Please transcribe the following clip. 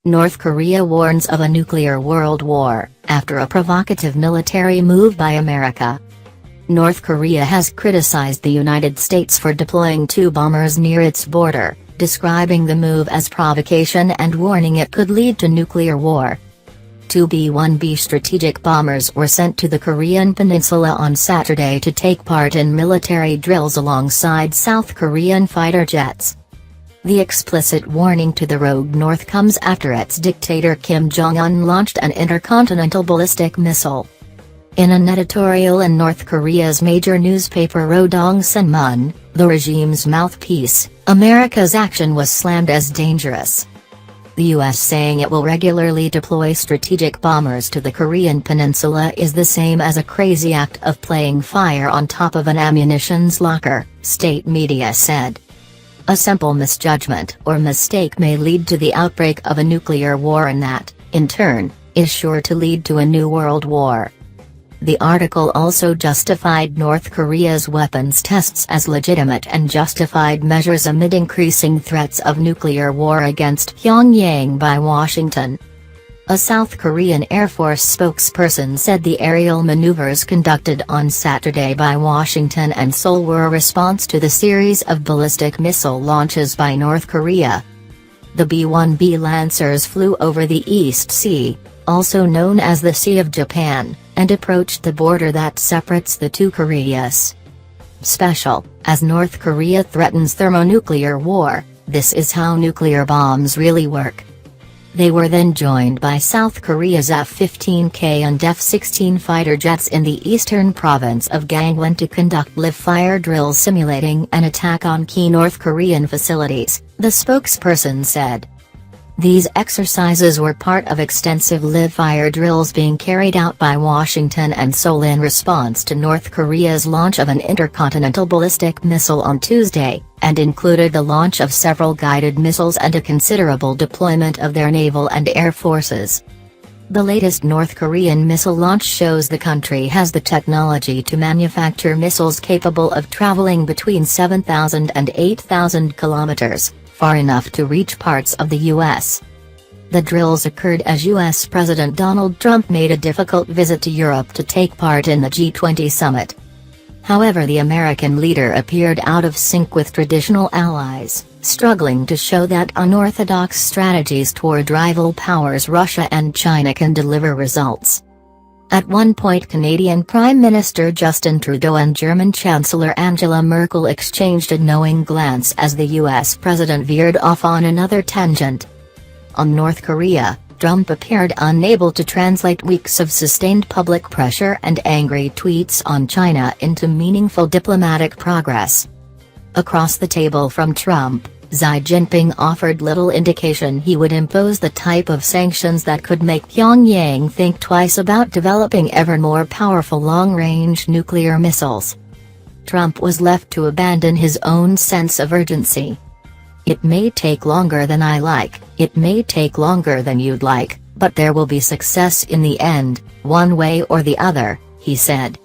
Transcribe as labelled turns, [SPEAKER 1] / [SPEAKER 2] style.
[SPEAKER 1] North Korea warns of a nuclear world war, after a provocative military move by America. North Korea has criticized the United States for deploying 2 bombers near its border, describing the move as provocation and warning it could lead to nuclear war. 2 B-1B strategic bombers were sent to the Korean peninsula on Saturday to take part in military drills alongside South Korean fighter jets. The explicit warning to the rogue North comes after its dictator Kim Jong-un launched an intercontinental ballistic missile. In an editorial in North Korea's major newspaper Rodong Sinmun, the regime's mouthpiece, America's action was slammed as dangerous. The U.S. saying it will regularly deploy strategic bombers to the Korean peninsula is the same as a crazy act of playing fire on top of an ammunitions locker, state media said. A simple misjudgment or mistake may lead to the outbreak of a nuclear war, and that, in turn, is sure to lead to a new world war. The article also justified North Korea's weapons tests as legitimate and justified measures amid increasing threats of nuclear war against Pyongyang by Washington. A South Korean Air Force spokesperson said the aerial maneuvers conducted on Saturday by Washington and Seoul were a response to the series of ballistic missile launches by North Korea. The B-1B Lancers flew over the East Sea, also known as the Sea of Japan, and approached the border that separates the 2 Koreas. Special, as North Korea threatens thermonuclear war, this is how nuclear bombs really work. They were then joined by South Korea's F-15K and F-16 fighter jets in the eastern province of Gangwon to conduct live-fire drills simulating an attack on key North Korean facilities, the spokesperson said. These exercises were part of extensive live-fire drills being carried out by Washington and Seoul in response to North Korea's launch of an intercontinental ballistic missile on Tuesday, and included the launch of several guided missiles and a considerable deployment of their naval and air forces. The latest North Korean missile launch shows the country has the technology to manufacture missiles capable of traveling between 7,000 and 8,000 kilometers. Far enough to reach parts of the U.S. The drills occurred as U.S. President Donald Trump made a difficult visit to Europe to take part in the G20 summit. However, the American leader appeared out of sync with traditional allies, struggling to show that unorthodox strategies toward rival powers Russia and China can deliver results. At one point, Canadian Prime Minister Justin Trudeau and German Chancellor Angela Merkel exchanged a knowing glance as the U.S. president veered off on another tangent. On North Korea, Trump appeared unable to translate weeks of sustained public pressure and angry tweets on China into meaningful diplomatic progress. Across the table from Trump, Xi Jinping offered little indication he would impose the type of sanctions that could make Pyongyang think twice about developing ever more powerful long-range nuclear missiles. Trump was left to abandon his own sense of urgency. "It may take longer than I like, it may take longer than you'd like, but there will be success in the end, one way or the other," he said.